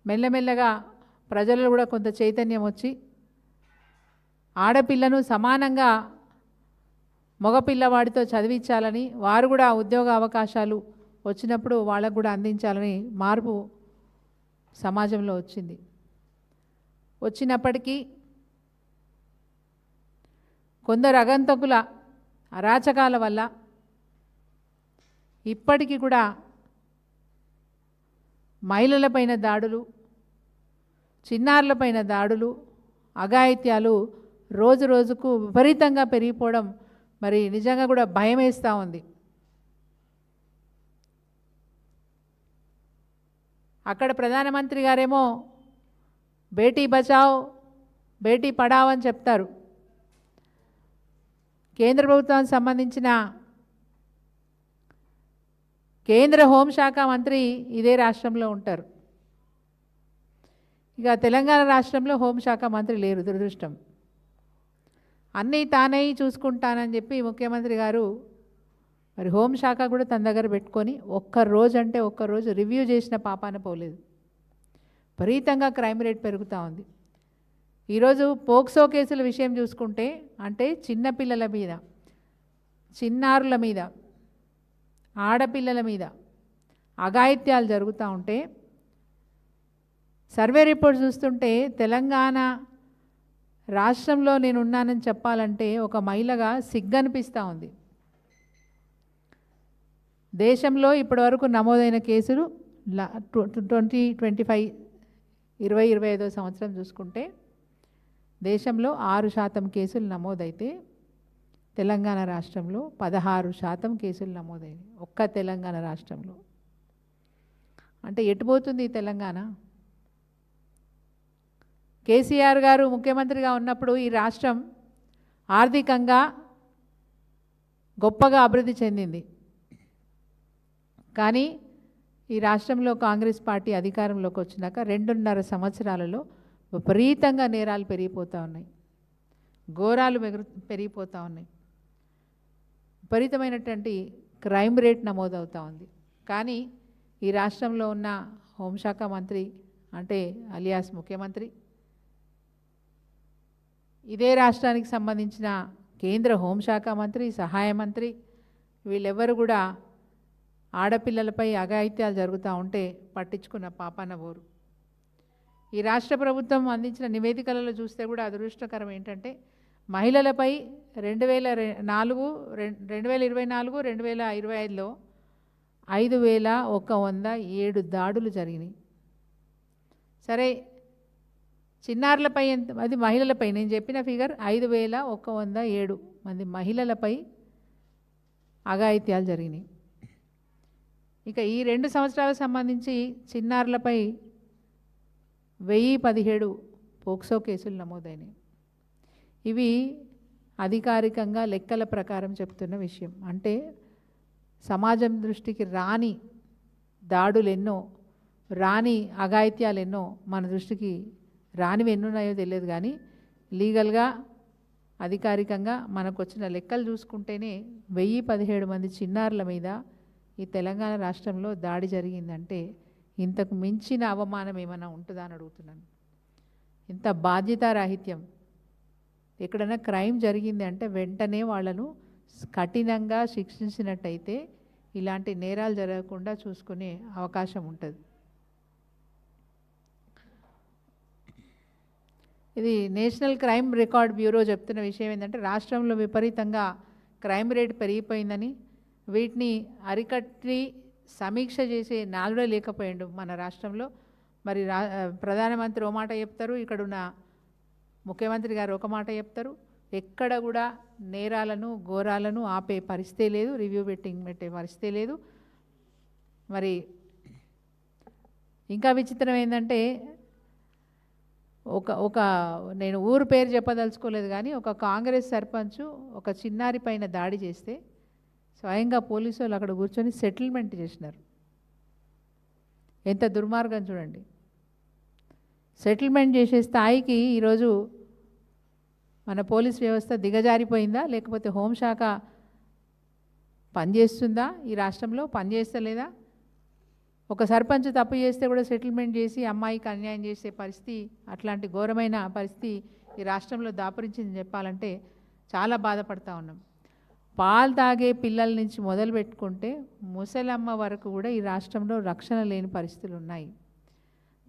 మెల్లమెల్లగా ప్రజల్లో కూడా కొంత చైతన్యం వచ్చి ఆడపిల్లను సమానంగా మగపిల్లవాడితో చదివించాలని, వారు కూడా ఉద్యోగ అవకాశాలు వచ్చినప్పుడు వాళ్ళకు కూడా అందించాలని మార్పు సమాజంలో వచ్చింది. వచ్చినప్పటికీ కొందరు అగంతకుల అరాచకాల వల్ల ఇప్పటికీ కూడా మహిళలపైన దాడులు, చిన్నారులపైన దాడులు, అఘాయిత్యాలు రోజు రోజుకు విపరీతంగా పెరిగిపోవడం మరి నిజంగా కూడా భయం వేస్తూ ఉంది. అక్కడ ప్రధానమంత్రి గారేమో బేటీ బచావ్ బేటీ పడావ్ అని చెప్తారు. కేంద్ర ప్రభుత్వానికి సంబంధించిన కేంద్ర హోంశాఖ మంత్రి ఇదే రాష్ట్రంలో ఉంటారు. ఇక తెలంగాణ రాష్ట్రంలో హోంశాఖ మంత్రి లేరు, దురదృష్టం. అన్నీ తానే చూసుకుంటానని చెప్పి ముఖ్యమంత్రి గారు మరి హోంశాఖ కూడా తన దగ్గర పెట్టుకొని ఒక్కరోజు రివ్యూ చేసిన పాపాన పోలేదు. విపరీతంగా క్రైమ్ రేట్ పెరుగుతూ ఉంది. ఈరోజు పోక్సో కేసుల విషయం చూసుకుంటే అంటే చిన్నపిల్లల మీద, చిన్నారుల మీద, ఆడపిల్లల మీద అఘాయిత్యాలు జరుగుతూ ఉంటే సర్వే రిపోర్ట్ చూస్తుంటే తెలంగాణ రాష్ట్రంలో నేను ఉన్నానని చెప్పాలంటే ఒక మహిళగా సిగ్గనిపిస్తూ ఉంది. దేశంలో ఇప్పటివరకు నమోదైన కేసులు 2025 సంవత్సరం చూసుకుంటే దేశంలో 6% కేసులు నమోదైతే తెలంగాణ రాష్ట్రంలో 16% కేసులు నమోదైనాయి ఒక్క తెలంగాణ రాష్ట్రంలో. అంటే ఎటుపోతుంది ఈ తెలంగాణ? కేసీఆర్ గారు ముఖ్యమంత్రిగా ఉన్నప్పుడు ఈ రాష్ట్రం ఆర్థికంగా గొప్పగా అభివృద్ధి చెందింది. కానీ ఈ రాష్ట్రంలో కాంగ్రెస్ పార్టీ అధికారంలోకి వచ్చినాక 2.5 సంవత్సరాలలో విపరీతంగా నేరాలు పెరిగిపోతూ ఉన్నాయి, ఘోరాలు పెరిగిపోతూ ఉన్నాయి, విపరీతమైనటువంటి క్రైమ్ రేట్ నమోదవుతూ ఉంది. కానీ ఈ రాష్ట్రంలో ఉన్న హోంశాఖ మంత్రి అంటే అలియాస్ ముఖ్యమంత్రి, ఇదే రాష్ట్రానికి సంబంధించిన కేంద్ర హోంశాఖ మంత్రి, సహాయ మంత్రి, వీళ్ళెవ్వరు కూడా ఆడపిల్లలపై అఘాయిత్యాలు జరుగుతూ ఉంటే పట్టించుకున్న పాపాన పోరు. ఈ రాష్ట్ర ప్రభుత్వం అందించిన నివేదికలలో చూస్తే కూడా అదృష్టకరం ఏంటంటే మహిళలపై 2024-2025లో 5107 దాడులు జరిగినాయి. సరే, చిన్నారులపై అది మహిళలపై నేను చెప్పిన ఫిగర్ 5107 మంది మహిళలపై అఘాయిత్యాలు జరిగినాయి. ఇక ఈ 2 సంవత్సరాలకు సంబంధించి చిన్నారులపై 1017 పోక్సో కేసులు నమోదైనాయి. ఇవి అధికారికంగా లెక్కల ప్రకారం చెప్తున్న విషయం. అంటే సమాజం దృష్టికి రాని దాడులు ఎన్నో, రాని అఘాయిత్యాలు ఎన్నో మన దృష్టికి రానివి ఎన్నున్నాయో తెలియదు. కానీ లీగల్గా అధికారికంగా మనకు వచ్చిన లెక్కలు చూసుకుంటేనే 1017 మంది చిన్నారుల మీద ఈ తెలంగాణ రాష్ట్రంలో దాడి జరిగిందంటే ఇంతకు మించిన అవమానం ఏమైనా ఉంటుందా అని అడుగుతున్నాను. ఇంత బాధ్యతారాహిత్యం. ఎక్కడైనా క్రైమ్ జరిగింది అంటే వెంటనే వాళ్ళను కఠినంగా శిక్షించినట్టయితే ఇలాంటి నేరాలు జరగకుండా చూసుకునే అవకాశం ఉంటుంది. ఇది నేషనల్ క్రైమ్ రికార్డ్ బ్యూరో చెప్తున్న విషయం ఏంటంటే రాష్ట్రంలో విపరీతంగా క్రైమ్ రేట్ పెరిగిపోయిందని, వీటిని అరికట్టి సమీక్ష చేసే నాలుడే లేకపోయిండు మన రాష్ట్రంలో. మరి ప్రధానమంత్రి ఓ మాట చెప్తారు, ఇక్కడున్న ముఖ్యమంత్రి గారు ఒక మాట చెప్తారు. ఎక్కడ కూడా నేరాలను ఘోరాలను ఆపే పరిస్థితే లేదు, రివ్యూ పెట్టే పరిస్థితే లేదు. మరి ఇంకా విచిత్రం ఏంటంటే ఒక నేను ఊరు పేరు చెప్పదలుచుకోలేదు కానీ ఒక కాంగ్రెస్ సర్పంచ్ ఒక చిన్నారి పైన దాడి చేస్తే స్వయంగా పోలీసు వాళ్ళు అక్కడ కూర్చొని సెటిల్మెంట్ చేసినారు. ఎంత దుర్మార్గం చూడండి. సెటిల్మెంట్ చేసే స్థాయికి ఈరోజు మన పోలీస్ వ్యవస్థ దిగజారిపోయిందా, లేకపోతే హోంశాఖ పనిచేస్తుందా? ఈ రాష్ట్రంలో పనిచేస్తలేదా? ఒక సర్పంచ్ తప్పు చేస్తే కూడా సెటిల్మెంట్ చేసి అమ్మాయికి అన్యాయం చేసే పరిస్థితి, అట్లాంటి ఘోరమైన పరిస్థితి ఈ రాష్ట్రంలో దాపురించింది చెప్పాలంటే చాలా బాధపడతా ఉన్నాం. పాలు తాగే పిల్లల నుంచి మొదలు పెట్టుకుంటే ముసలమ్మ వరకు కూడా ఈ రాష్ట్రంలో రక్షణ లేని పరిస్థితులు ఉన్నాయి.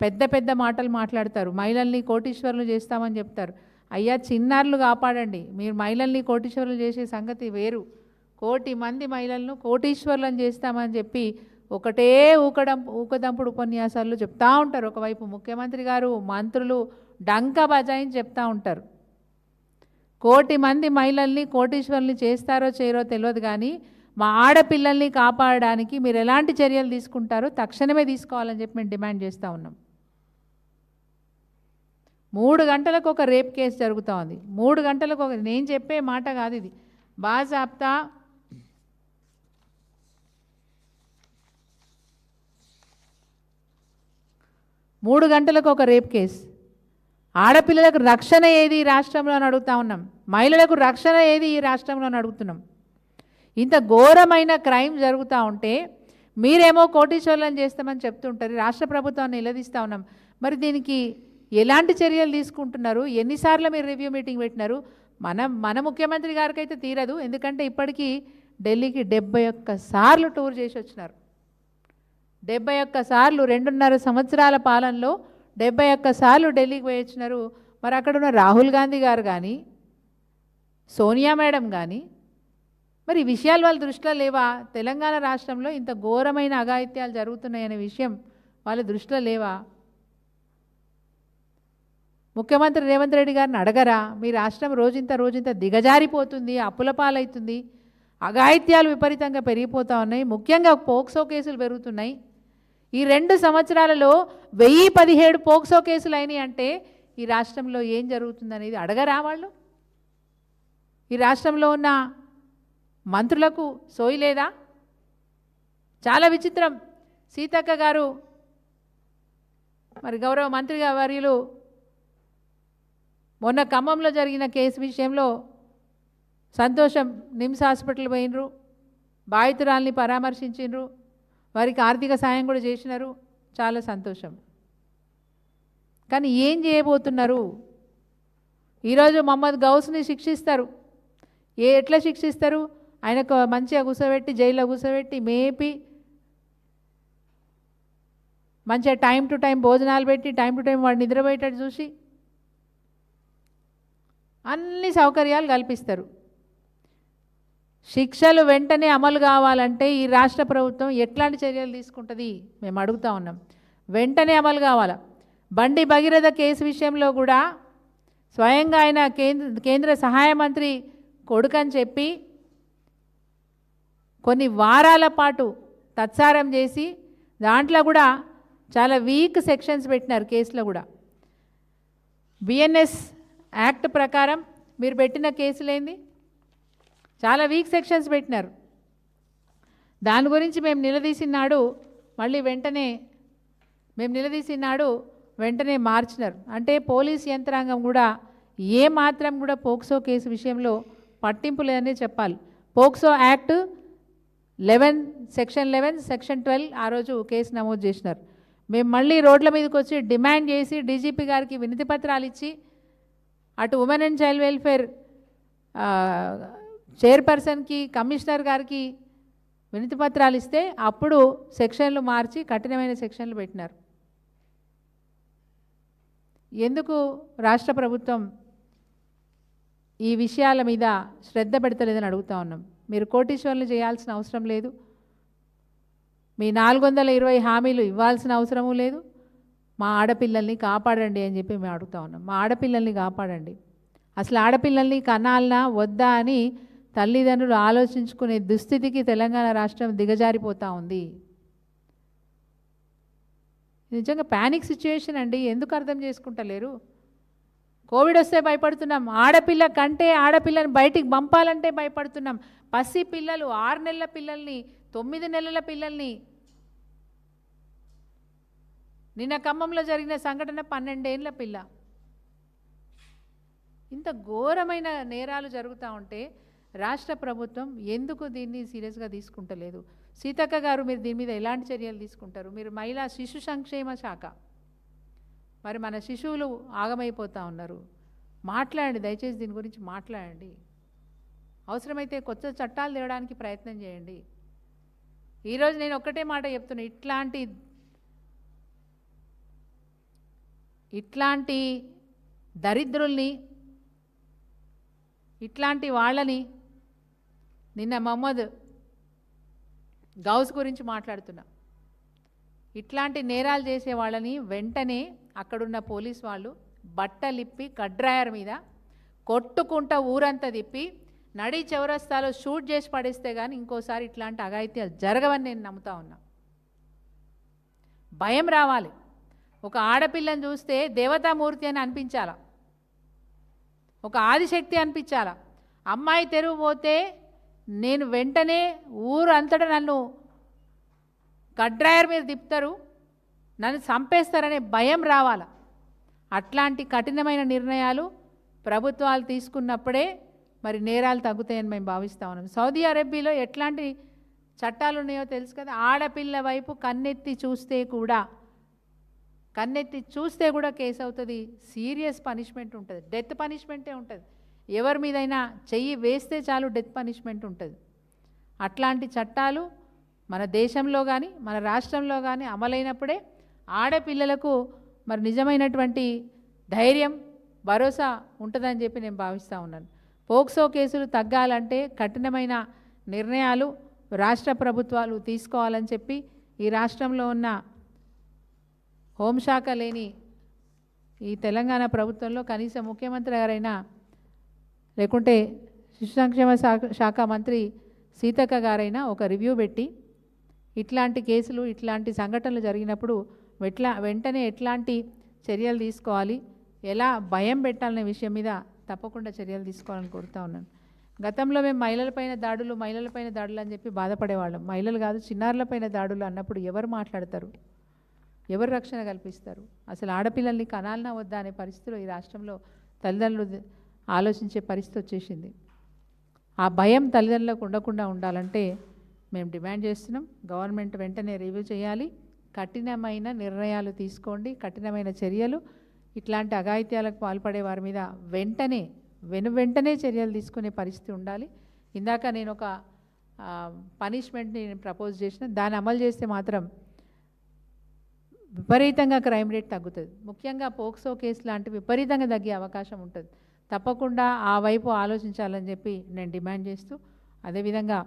పెద్ద పెద్ద మాటలు మాట్లాడతారు, మహిళల్ని కోటీశ్వరులు చేస్తామని చెప్తారు. అయ్యా, చిన్నారులు కాపాడండి. మీరు మహిళల్ని కోటీశ్వరులు చేసే సంగతి వేరు. 1,00,00,000 మంది మహిళలను కోటీశ్వరులను చేస్తామని చెప్పి ఒకటే ఊకదంపుడు ఉపన్యాసాలు చెప్తా ఉంటారు. ఒకవైపు ముఖ్యమంత్రి గారు, మంత్రులు డంకా బజాయించి చెప్తా ఉంటారు. 1,00,00,000 మంది మహిళల్ని కోటీశ్వరుల్ని చేస్తారో చేయరో తెలియదు, కానీ మా ఆడపిల్లల్ని కాపాడడానికి మీరు ఎలాంటి చర్యలు తీసుకుంటారో తక్షణమే తీసుకోవాలని చెప్పి మేము డిమాండ్ చేస్తూ ఉన్నాం. 3 గంటలకు ఒక రేప్ కేసు జరుగుతూ ఉంది. 3 గంటలకు ఒక, నేను చెప్పే మాట కాదు ఇది, బాజాప్తా 3 గంటలకు ఒక రేప్ కేసు. ఆడపిల్లలకు రక్షణ ఏది ఈ రాష్ట్రంలో అని అడుగుతా ఉన్నాం. మహిళలకు రక్షణ ఏది ఈ రాష్ట్రంలో అని అడుగుతున్నాం. ఇంత ఘోరమైన క్రైమ్ జరుగుతూ ఉంటే మీరేమో కోటీశ్వరులను చేస్తామని చెప్తుంటారు. రాష్ట్ర ప్రభుత్వాన్ని నిలదీస్తూ ఉన్నాం. మరి దీనికి ఎలాంటి చర్యలు తీసుకుంటున్నారు? ఎన్నిసార్లు మీరు రివ్యూ మీటింగ్ పెట్టినారు? మన ముఖ్యమంత్రి గారికి అయితే తీరదు. ఎందుకంటే ఇప్పటికీ ఢిల్లీకి 71 సార్లు టూర్ చేసి వచ్చినారు. 71 సార్లు, 2.5 సంవత్సరాల పాలనలో 71 సార్లు ఢిల్లీకి పోయి వచ్చినారు. మరి అక్కడ ఉన్న రాహుల్ గాంధీ గారు కానీ, సోనియా మేడం కానీ, మరి ఈ విషయాలు వాళ్ళ దృష్టిలో లేవా? తెలంగాణ రాష్ట్రంలో ఇంత ఘోరమైన అఘాయిత్యాలు జరుగుతున్నాయనే విషయం వాళ్ళ దృష్టిలో లేవా? ముఖ్యమంత్రి రేవంత్ రెడ్డి గారిని అడగరా? మీ రాష్ట్రం రోజంత దిగజారిపోతుంది, అప్పుల పాలవుతుంది, అఘాయిత్యాలు విపరీతంగా పెరిగిపోతూ ఉన్నాయి, ముఖ్యంగా పోక్సో కేసులు పెరుగుతున్నాయి. ఈ 2 సంవత్సరాలలో 1017 పోక్సో కేసులు అయినాయి అంటే ఈ రాష్ట్రంలో ఏం జరుగుతుందనేది అడగరా వాళ్ళు? ఈ రాష్ట్రంలో ఉన్న మంత్రులకు సోయి లేదా? చాలా విచిత్రం. సీతక్క గారు, మరి గౌరవ మంత్రి వర్యులు, మొన్న ఖమ్మంలో జరిగిన కేసు విషయంలో సంతోషం, నిమ్స్ హాస్పిటల్ పోయినరు, బాధితురాల్ని పరామర్శించినరు, వారికి ఆర్థిక సాయం కూడా చేసినారు, చాలా సంతోషం. కానీ ఏం చేయబోతున్నారు? ఈరోజు మహమ్మద్ గౌస్ని శిక్షిస్తారు. ఎట్లా శిక్షిస్తారు? ఆయనకు మంచిగా కూర్చోబెట్టి, జైల్లో కూర్చోబెట్టి, మేపి, మంచిగా టైం టు టైం భోజనాలు పెట్టి, టైం టు టైం వాడు నిద్రపోయేటట్టు చూసి అన్ని సౌకర్యాలు కల్పిస్తారు. శిక్షలు వెంటనే అమలు కావాలంటే ఈ రాష్ట్ర ప్రభుత్వం ఎట్లాంటి చర్యలు తీసుకుంటుంది మేము అడుగుతా ఉన్నాం. వెంటనే అమలు కావాలా. బండి భగీరథ కేసు విషయంలో కూడా స్వయంగా ఆయన కేంద్ర సహాయ మంత్రి కొడుకని చెప్పి కొన్ని వారాల పాటు తత్సారం చేసి దాంట్లో కూడా చాలా వీక్ సెక్షన్స్ పెట్టినారు. కేసులో కూడా బిఎన్ఎస్ యాక్ట్ ప్రకారం మీరు పెట్టిన కేసులేంది, చాలా వీక్ సెక్షన్స్ పెట్టినారు. దాని గురించి మేము నిలదీసినాడు, మళ్ళీ వెంటనే మార్చినారు. అంటే పోలీస్ యంత్రాంగం కూడా ఏ మాత్రం కూడా పోక్సో కేసు విషయంలో పట్టింపు లేదనే చెప్పాలి. పోక్సో యాక్ట్ 11 సెక్షన్ 11 సెక్షన్ 12 ఆ రోజు కేసు నమోదు చేసినారు. మేము మళ్ళీ రోడ్ల మీదకి వచ్చి డిమాండ్ చేసి డీజీపీ గారికి వినతి పత్రాలు ఇచ్చి, అటు ఉమెన్ అండ్ చైల్డ్ వెల్ఫేర్ చైర్పర్సన్కి, కమిషనర్ గారికి వినతి పత్రాలు ఇస్తే అప్పుడు సెక్షన్లు మార్చి కఠినమైన సెక్షన్లు పెట్టినారు. ఎందుకు రాష్ట్ర ప్రభుత్వం ఈ విషయాల మీద శ్రద్ధ పెడతలేదని అడుగుతా ఉన్నాం. మీరు కోటీశ్వరులు చేయాల్సిన అవసరం లేదు, మీ 420 హామీలు ఇవ్వాల్సిన అవసరము లేదు. మా ఆడపిల్లల్ని కాపాడండి అని చెప్పి మేము అడుగుతా ఉన్నాం. మా ఆడపిల్లల్ని కాపాడండి. అసలు ఆడపిల్లల్ని కనాలనా వద్దా అని తల్లిదండ్రులు ఆలోచించుకునే దుస్థితికి తెలంగాణ రాష్ట్రం దిగజారిపోతూ ఉంది. నిజంగా ప్యానిక్ సిచ్యువేషన్ అండి. ఎందుకు అర్థం చేసుకుంటలేరు? కోవిడ్ వస్తే భయపడుతున్నాం, ఆడపిల్ల కంటే ఆడపిల్లని బయటికి పంపాలంటే భయపడుతున్నాం. పసి పిల్లలు, 6 నెలల పిల్లల్ని, 9 నెలల పిల్లల్ని, నిన్న ఖమ్మంలో జరిగిన సంఘటన 12 ఏళ్ల పిల్ల. ఇంత ఘోరమైన నేరాలు జరుగుతూ ఉంటే రాష్ట్ర ప్రభుత్వం ఎందుకు దీన్ని సీరియస్గా తీసుకుంటలేదు? సీతక్క గారు మీరు దీని మీద ఎలాంటి చర్యలు తీసుకుంటారు? మీరు మహిళా శిశు సంక్షేమ శాఖ, మరి మన శిశువులు ఆగమైపోతూ ఉన్నారు. మాట్లాడండి, దయచేసి దీని గురించి మాట్లాడండి. అవసరమైతే కొత్త చట్టాలు తేవడానికి ప్రయత్నం చేయండి. ఈరోజు నేను ఒక్కటే మాట చెప్తున్నా, ఇట్లాంటి దరిద్రుల్ని, ఇట్లాంటి వాళ్ళని, నిన్న మహమ్మద్ గౌస్ గురించి మాట్లాడుతున్నా, ఇట్లాంటి నేరాలు చేసే వాళ్ళని వెంటనే అక్కడున్న పోలీస్ వాళ్ళు బట్టలిప్పి కడ్రాయర్ మీద కొట్టుకుంటా ఊరంతా తిప్పి నడి చౌరస్తాలో షూట్ చేసి పడేస్తే కానీ ఇంకోసారి ఇట్లాంటి అఘాయిత్యాలు జరగవని నేను నమ్ముతా ఉన్నా. భయం రావాలి. ఒక ఆడపిల్లని చూస్తే దేవతామూర్తి అని అనిపించాలా, ఒక ఆదిశక్తి అనిపించాలా. అమ్మాయి తెరువు పోతే నేను వెంటనే ఊరు అంతటా నన్ను కడ్రాయర్ మీద తిప్పుతారు, నన్ను చంపేస్తారనే భయం రావాలా. అట్లాంటి కఠినమైన నిర్ణయాలు ప్రభుత్వాలు తీసుకున్నప్పుడే మరి నేరాలు తగ్గుతాయని మేము భావిస్తూ ఉన్నాం. సౌదీ అరేబియాలో ఎట్లాంటి చట్టాలు ఉన్నాయో తెలుసు కదా. ఆడపిల్ల వైపు కన్నెత్తి చూస్తే కూడా కేసు అవుతుంది, సీరియస్ పనిష్మెంట్ ఉంటుంది, డెత్ పనిష్మెంటే ఉంటుంది. ఎవరి మీదైనా చెయ్యి వేస్తే చాలు డెత్ పనిష్మెంట్ ఉంటుంది. అట్లాంటి చట్టాలు మన దేశంలో కానీ మన రాష్ట్రంలో కానీ అమలైనప్పుడే ఆడపిల్లలకు మరి నిజమైనటువంటి ధైర్యం, భరోసా ఉంటుందని చెప్పి నేను భావిస్తూ ఉన్నాను. పోక్సో కేసులు తగ్గాలంటే కఠినమైన నిర్ణయాలు రాష్ట్ర ప్రభుత్వాలు తీసుకోవాలని చెప్పి ఈ రాష్ట్రంలో ఉన్న హోంశాఖ లేని ఈ తెలంగాణ ప్రభుత్వంలో కనీసం ముఖ్యమంత్రి గారైనా లేకుంటే శిశు సంక్షేమ శాఖ మంత్రి సీతక్క గారైనా ఒక రివ్యూ పెట్టి ఇట్లాంటి కేసులు, ఇట్లాంటి సంఘటనలు జరిగినప్పుడు వెంటనే ఎట్లాంటి చర్యలు తీసుకోవాలి, ఎలా భయం పెట్టాలనే విషయం మీద తప్పకుండా చర్యలు తీసుకోవాలని కోరుతా ఉన్నాను. గతంలో మేము మహిళలపైన దాడులు అని చెప్పి బాధపడేవాళ్ళం. మహిళలు కాదు, చిన్నారులపైన దాడులు అన్నప్పుడు ఎవరు మాట్లాడతారు, ఎవరు రక్షణ కల్పిస్తారు? అసలు ఆడపిల్లల్ని కనాలనా వద్దా అనే పరిస్థితిలో ఈ రాష్ట్రంలో తల్లిదండ్రులు ఆలోచించే పరిస్థితి వచ్చేసింది. ఆ భయం తల్లిదండ్రులకు ఉండకుండా ఉండాలంటే మేము డిమాండ్ చేస్తున్నాం, గవర్నమెంట్ వెంటనే రివ్యూ చేయాలి, కఠినమైన నిర్ణయాలు తీసుకోండి, కఠినమైన చర్యలు, ఇట్లాంటి అఘాయిత్యాలకు పాల్పడే వారి మీద వెంటనే చర్యలు తీసుకునే పరిస్థితి ఉండాలి. ఇందాక నేను ఒక పనిష్మెంట్ని ప్రపోజ్ చేసిన, దాన్ని అమలు చేస్తే మాత్రం విపరీతంగా క్రైమ్ రేట్ తగ్గుతుంది. ముఖ్యంగా పోక్సో కేసు లాంటివి విపరీతంగా తగ్గే అవకాశం ఉంటుంది. తప్పకుండా ఆ వైపు ఆలోచించాలని చెప్పి నేను డిమాండ్ చేస్తూ, అదేవిధంగా